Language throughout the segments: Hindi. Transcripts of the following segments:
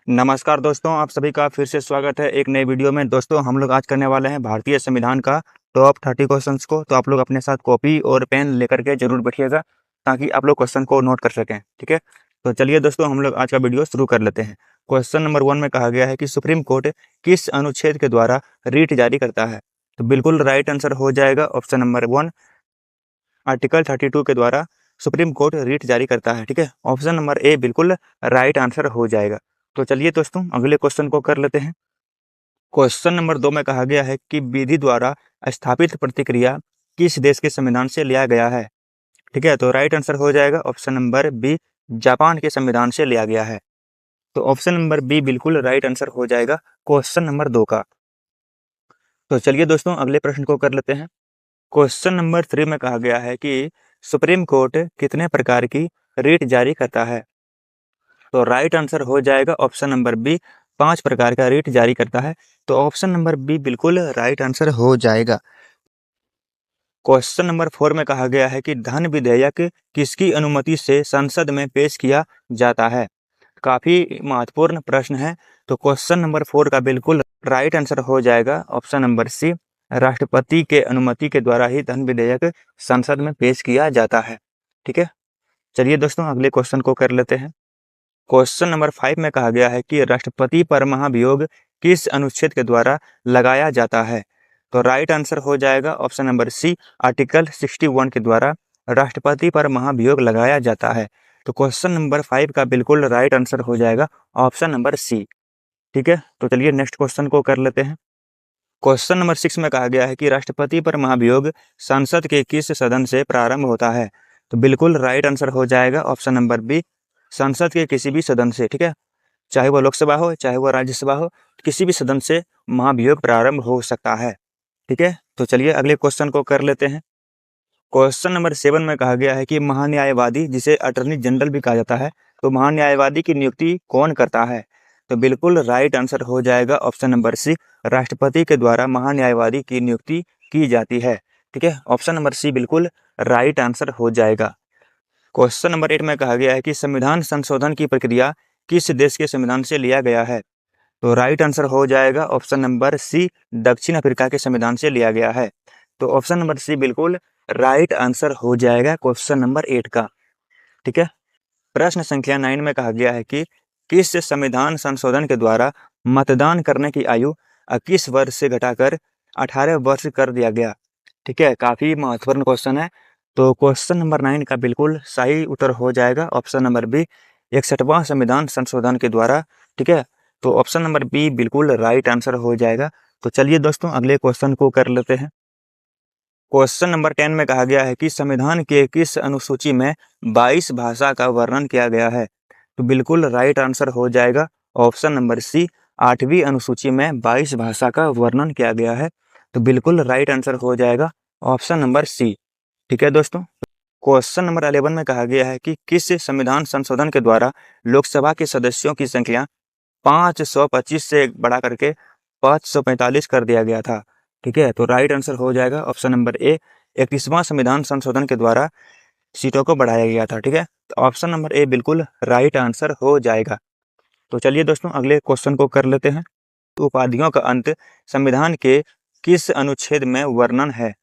नमस्कार दोस्तों, आप सभी का फिर से स्वागत है एक नई वीडियो में। दोस्तों हम लोग आज करने वाले हैं भारतीय संविधान का टॉप 30 क्वेश्चंस को। तो आप लोग अपने साथ कॉपी और पेन लेकर के जरूर बैठिएगा ताकि आप लोग क्वेश्चन को नोट कर सकें। ठीक है, तो चलिए दोस्तों हम लोग आज का वीडियो शुरू कर लेते हैं। क्वेश्चन नंबर 1 में कहा गया है कि सुप्रीम कोर्ट किस अनुच्छेद के द्वारा रीट जारी करता है। तो बिल्कुल राइट आंसर हो जाएगा ऑप्शन नंबर 1, आर्टिकल 32 के द्वारा सुप्रीम कोर्ट रीट जारी करता है। ठीक है, ऑप्शन नंबर ए बिल्कुल राइट आंसर हो जाएगा। तो चलिए दोस्तों अगले क्वेश्चन को कर लेते हैं। क्वेश्चन नंबर 2 में कहा गया है कि विधि द्वारा स्थापित प्रतिक्रिया किस देश के संविधान से लिया गया है। ठीक है, तो राइट आंसर हो जाएगा ऑप्शन नंबर बी, जापान के संविधान से लिया गया है। तो ऑप्शन नंबर बी बिल्कुल राइट आंसर हो जाएगा क्वेश्चन नंबर 2 का। तो चलिए दोस्तों अगले प्रश्न को कर लेते हैं। क्वेश्चन नंबर 3 में कहा गया है कि सुप्रीम कोर्ट कितने प्रकार की रीट जारी करता है। तो राइट आंसर हो जाएगा ऑप्शन नंबर बी, 5 प्रकार का रीट जारी करता है। तो ऑप्शन नंबर बी बिल्कुल राइट आंसर हो जाएगा। क्वेश्चन नंबर 4 में कहा गया है कि धन विधेयक किसकी अनुमति से संसद में पेश किया जाता है। काफी महत्वपूर्ण प्रश्न है। तो क्वेश्चन नंबर 4 का बिल्कुल राइट आंसर हो जाएगा ऑप्शन नंबर सी, राष्ट्रपति के अनुमति के द्वारा ही धन विधेयक संसद में पेश किया जाता है। ठीक है, चलिए दोस्तों अगले क्वेश्चन को कर लेते हैं। क्वेश्चन नंबर 5 में कहा गया है कि राष्ट्रपति पर महाभियोग किस अनुच्छेद के द्वारा लगाया जाता है। तो राइट आंसर हो जाएगा ऑप्शन नंबर सी, आर्टिकल 61 के द्वारा राष्ट्रपति पर महाभियोग लगाया जाता है। तो क्वेश्चन नंबर 5 का बिल्कुल राइट आंसर हो जाएगा ऑप्शन नंबर सी। ठीक है, तो चलिए नेक्स्ट क्वेश्चन को कर लेते हैं। क्वेश्चन नंबर 6 में कहा गया है कि राष्ट्रपति पर महाभियोग संसद के किस सदन से प्रारंभ होता है। तो बिल्कुल राइट आंसर हो जाएगा ऑप्शन नंबर बी, संसद के किसी भी सदन से। ठीक है, चाहे वो लोकसभा हो चाहे वो राज्यसभा हो, किसी भी सदन से महाभियोग प्रारंभ हो सकता है। ठीक है, तो चलिए अगले क्वेश्चन को कर लेते हैं। क्वेश्चन नंबर 7 में कहा गया है कि महान्यायवादी, जिसे अटॉर्नी जनरल भी कहा जाता है, तो महान्यायवादी की नियुक्ति कौन करता है। तो बिल्कुल राइट आंसर हो जाएगा ऑप्शन नंबर सी, राष्ट्रपति के द्वारा महान्यायवादी की नियुक्ति की जाती है। ठीक है, ऑप्शन नंबर सी बिल्कुल राइट आंसर हो जाएगा। क्वेश्चन नंबर 8 में कहा गया है कि संविधान संशोधन की प्रक्रिया किस देश के संविधान से लिया गया है। तो राइट आंसर हो जाएगा ऑप्शन नंबर सी, दक्षिण अफ्रीका के संविधान से लिया गया है। तो ऑप्शन नंबर सी बिल्कुल राइट आंसर हो जाएगा क्वेश्चन नंबर 8 का। ठीक है, प्रश्न संख्या 9 में कहा गया है कि किस संविधान संशोधन के द्वारा मतदान करने की आयु 21 वर्ष से घटाकर 18 वर्ष कर दिया गया। ठीक है, काफी महत्वपूर्ण क्वेश्चन है। तो क्वेश्चन नंबर 9 का बिल्कुल सही उत्तर हो जाएगा ऑप्शन नंबर बी, 61वां संविधान संशोधन के द्वारा। ठीक है, तो ऑप्शन नंबर बी बिल्कुल राइट आंसर हो जाएगा। तो चलिए दोस्तों अगले क्वेश्चन को कर लेते हैं। क्वेश्चन नंबर 10 में कहा गया है कि संविधान के किस अनुसूची में 22 भाषा का वर्णन किया गया है। तो बिल्कुल राइट आंसर हो जाएगा ऑप्शन नंबर सी, 8वीं अनुसूची में 22 भाषा का वर्णन किया गया है। तो बिल्कुल राइट आंसर हो जाएगा ऑप्शन नंबर सी। ठीक है दोस्तों, क्वेश्चन नंबर 11 में कहा गया है कि किस संविधान संशोधन के द्वारा लोकसभा के सदस्यों की संख्या 525 से बढ़ा करके 545 कर दिया गया था। ठीक है, तो राइट आंसर हो जाएगा ऑप्शन नंबर ए, 31वां संविधान संशोधन के द्वारा सीटों को बढ़ाया गया था। ठीक है, तो ऑप्शन नंबर ए बिल्कुल राइट आंसर हो जाएगा। तो चलिए दोस्तों अगले क्वेश्चन को कर लेते हैं। तो उपाधियों का अंत संविधान के किस अनुच्छेद में वर्णन है।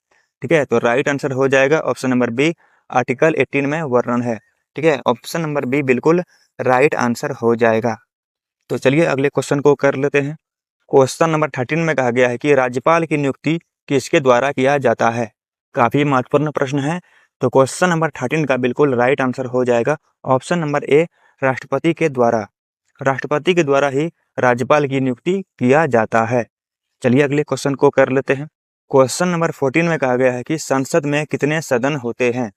ठीक है, तो राइट आंसर हो जाएगा ऑप्शन नंबर बी, आर्टिकल 18 में वर्णन है। ठीक है, ऑप्शन नंबर बी बिल्कुल राइट आंसर हो जाएगा। तो चलिए अगले क्वेश्चन को कर लेते हैं। क्वेश्चन नंबर 13 में कहा गया है कि राज्यपाल की नियुक्ति किसके द्वारा किया जाता है। काफी महत्वपूर्ण प्रश्न है। तो क्वेश्चन नंबर 13 का बिल्कुल राइट आंसर हो जाएगा ऑप्शन नंबर ए, राष्ट्रपति के द्वारा। राष्ट्रपति के द्वारा ही राज्यपाल की नियुक्ति किया जाता है। चलिए अगले क्वेश्चन को कर लेते हैं। क्वेश्चन नंबर 14 में कहा गया है कि संसद में कितने सदन होते हैं।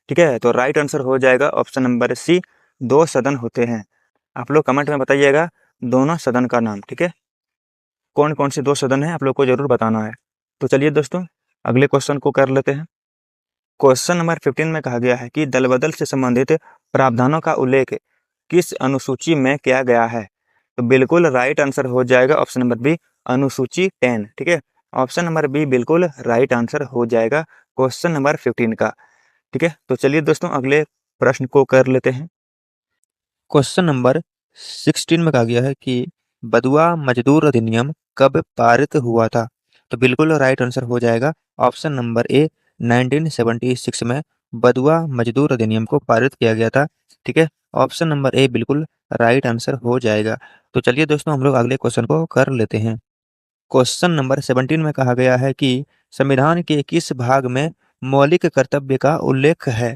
ठीक है, तो राइट आंसर हो जाएगा ऑप्शन नंबर सी, 2 सदन होते हैं। आप लोग कमेंट में बताइएगा दोनों सदन का नाम। ठीक है, कौन कौन से 2 सदन हैं आप लोग को जरूर बताना है। तो चलिए दोस्तों अगले क्वेश्चन को कर लेते हैं। क्वेश्चन नंबर 15 में कहा गया है कि दल बदल से संबंधित प्रावधानों का उल्लेख किस अनुसूची में किया गया है। तो बिल्कुल राइट आंसर हो जाएगा ऑप्शन नंबर बी, अनुसूची 10। ठीक है, ऑप्शन नंबर बी बिल्कुल राइट आंसर हो जाएगा क्वेश्चन नंबर 15 का। ठीक है, तो चलिए दोस्तों अगले प्रश्न को कर लेते हैं। क्वेश्चन नंबर 16 में कहा गया है कि बदुआ मजदूर अधिनियम कब पारित हुआ था? तो बिल्कुल राइट आंसर हो जाएगा ऑप्शन नंबर ए 1976 में बदुआ मजदूर अधिनियम को पारित किया गया था। ठीक है, ऑप्शन नंबर ए बिल्कुल राइट आंसर हो जाएगा। तो चलिए दोस्तों हम लोग अगले क्वेश्चन को कर लेते हैं। क्वेश्चन नंबर 17 में कहा गया है कि संविधान के किस भाग में मौलिक कर्तव्य का उल्लेख है?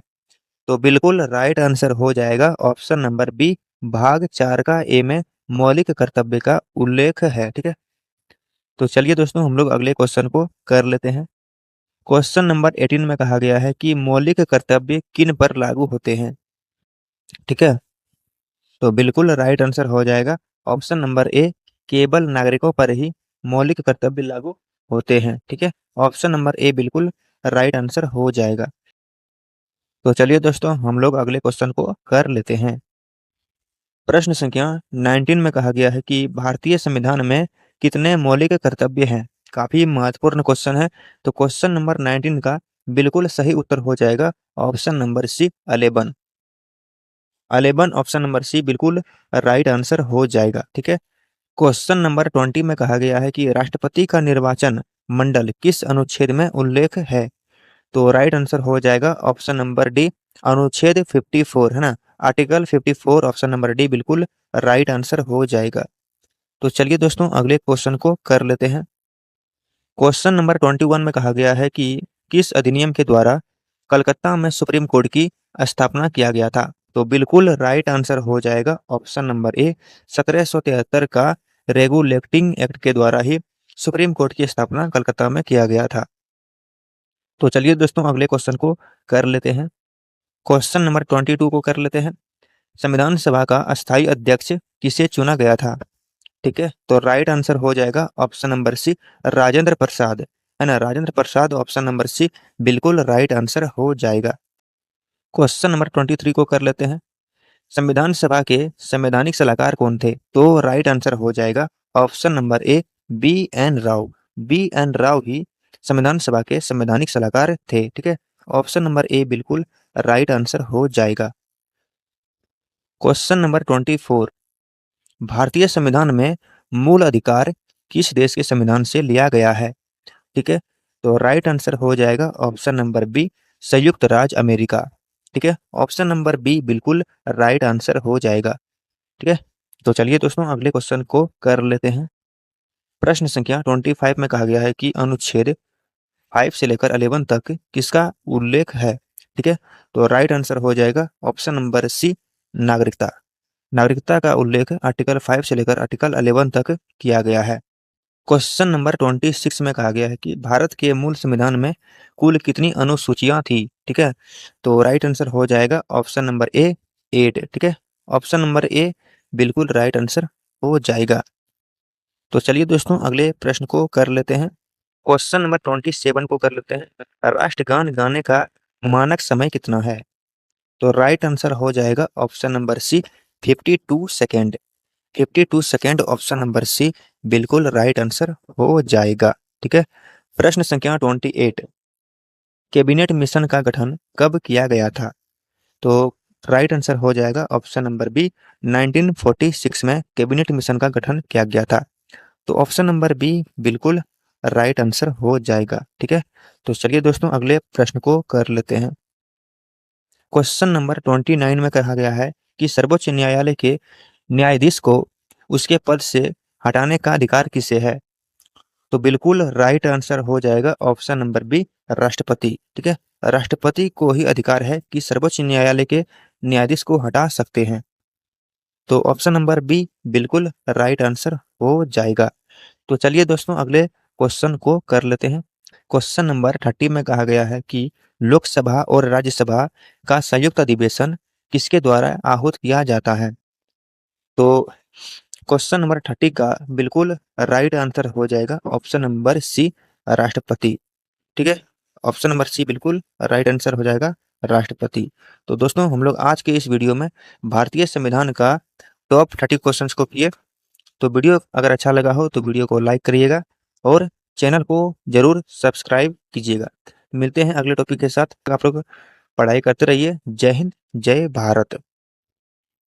तो बिल्कुल राइट आंसर हो जाएगा ऑप्शन नंबर बी भाग 4 का ए में मौलिक कर्तव्य का उल्लेख है। ठीक है, तो चलिए दोस्तों हम लोग अगले क्वेश्चन को कर लेते हैं। क्वेश्चन नंबर 18 में कहा गया है कि मौलिक कर्तव्य किन पर लागू होते हैं? ठीक है, तो बिल्कुल राइट आंसर हो जाएगा ऑप्शन नंबर ए केवल नागरिकों पर ही मौलिक कर्तव्य लागू होते हैं। ठीक है, ऑप्शन नंबर ए बिल्कुल राइट आंसर हो जाएगा। तो चलिए दोस्तों हम लोग अगले क्वेश्चन को कर लेते हैं। प्रश्न संख्या 19 में कहा गया है कि भारतीय संविधान में कितने मौलिक कर्तव्य हैं? काफी महत्वपूर्ण क्वेश्चन है। तो क्वेश्चन नंबर 19 का बिल्कुल सही उत्तर हो जाएगा option number C 11। 11 option number C बिल्कुल राइट आंसर हो जाएगा। ठीक है, क्वेश्चन नंबर 20 में कहा गया है कि राष्ट्रपति का निर्वाचन मंडल किस अनुच्छेद में उल्लेख है? तो राइट आंसर हो जाएगा ऑप्शन नंबर डी अनुच्छेद 54 है ना, आर्टिकल 54 ऑप्शन नंबर डी बिल्कुल राइट आंसर हो जाएगा। तो चलिए दोस्तों अगले क्वेश्चन को कर लेते हैं। क्वेश्चन नंबर 21 में कहा गया है कि किस अधिनियम के द्वारा कलकत्ता में सुप्रीम कोर्ट की स्थापना किया गया था? तो बिल्कुल राइट आंसर हो जाएगा ऑप्शन नंबर ए 1773 का रेगुलेटिंग एक्ट के द्वारा ही सुप्रीम कोर्ट की स्थापना कलकत्ता में किया गया था। तो चलिए दोस्तों अगले क्वेश्चन को कर लेते हैं। क्वेश्चन नंबर 22 को कर लेते हैं। संविधान सभा का अस्थायी अध्यक्ष किसे चुना गया था? ठीक है, तो राइट आंसर हो जाएगा ऑप्शन नंबर सी राजेंद्र प्रसाद, है ना, Rajendra Prasad option number C बिल्कुल राइट आंसर हो जाएगा। क्वेश्चन नंबर 23 को कर लेते हैं। संविधान सभा के संवैधानिक सलाहकार कौन थे? तो राइट आंसर हो जाएगा option number B N N राव। बी एन राव ही संविधान सभा के संवैधानिक सलाहकार थे। ठीक है, ऑप्शन नंबर ए बिल्कुल राइट आंसर हो जाएगा। क्वेश्चन नंबर 24, भारतीय संविधान में मूल अधिकार किस देश के संविधान से लिया गया है? ठीक है, तो राइट आंसर हो जाएगा ऑप्शन नंबर बी संयुक्त राज्य अमेरिका। ठीक है, ऑप्शन नंबर बी बिल्कुल राइट आंसर हो जाएगा। ठीक है, तो चलिए दोस्तों अगले क्वेश्चन को कर लेते हैं। प्रश्न संख्या 25 में कहा गया है कि अनुच्छेद 5 से लेकर 11 तक किसका उल्लेख है? ठीक है, तो राइट आंसर हो जाएगा ऑप्शन नंबर सी नागरिकता। नागरिकता का उल्लेख आर्टिकल 5 से लेकर आर्टिकल 11 तक किया गया है। क्वेश्चन नंबर 26 में कहा गया है कि भारत के मूल संविधान में कुल कितनी अनुसूचियां थी? ठीक है, तो राइट आंसर हो जाएगा ऑप्शन नंबर ए 8। ठीक है, ऑप्शन नंबर ए बिल्कुल राइट आंसर हो जाएगा। तो चलिए दोस्तों अगले प्रश्न को कर लेते हैं। क्वेश्चन नंबर 27 को कर लेते हैं। राष्ट्रगान गाने का मानक समय कितना है? तो राइट आंसर हो जाएगा option number C 52 second. 52 second option number C बिल्कुल राइट आंसर हो जाएगा। ठीक है, प्रश्न संख्या 28, कैबिनेट मिशन का गठन कब किया गया था? तो राइट आंसर हो जाएगा ऑप्शन नंबर बी 1946 में कैबिनेट मिशन का गठन किया गया था। तो ऑप्शन नंबर बी बिल्कुल राइट आंसर हो जाएगा। ठीक है, तो चलिए दोस्तों अगले प्रश्न को कर लेते हैं। क्वेश्चन नंबर 29 में कहा गया है कि सर्वोच्च न्यायालय के न्यायाधीश को उसके पद से हटाने का अधिकार किसे है? तो बिल्कुल राइट आंसर हो जाएगा ऑप्शन नंबर बी राष्ट्रपति। ठीक है, राष्ट्रपति को ही अधिकार है कि सर्वोच्च न्यायालय के न्यायाधीश को हटा सकते हैं। तो ऑप्शन नंबर बी बिल्कुल राइट आंसर हो जाएगा। तो चलिए दोस्तों अगले क्वेश्चन को कर लेते हैं। क्वेश्चन नंबर 30 में कहा गया है कि लोकसभा और राज्यसभा का संयुक्त अधिवेशन किसके द्वारा आहूत किया जाता है? तो क्वेश्चन नंबर 30 का बिल्कुल राइट आंसर हो जाएगा ऑप्शन नंबर सी राष्ट्रपति। ठीक है, ऑप्शन नंबर सी बिल्कुल राइट आंसर हो जाएगा राष्ट्रपति। तो दोस्तों हम लोग आज के इस वीडियो में भारतीय संविधान का टॉप 30 क्वेश्चंस को किए। तो वीडियो अगर अच्छा लगा हो तो वीडियो को लाइक करिएगा और चैनल को जरूर सब्सक्राइब कीजिएगा। मिलते हैं अगले टॉपिक के साथ। आप लोग पढ़ाई करते रहिए। जय हिंद, जय भारत।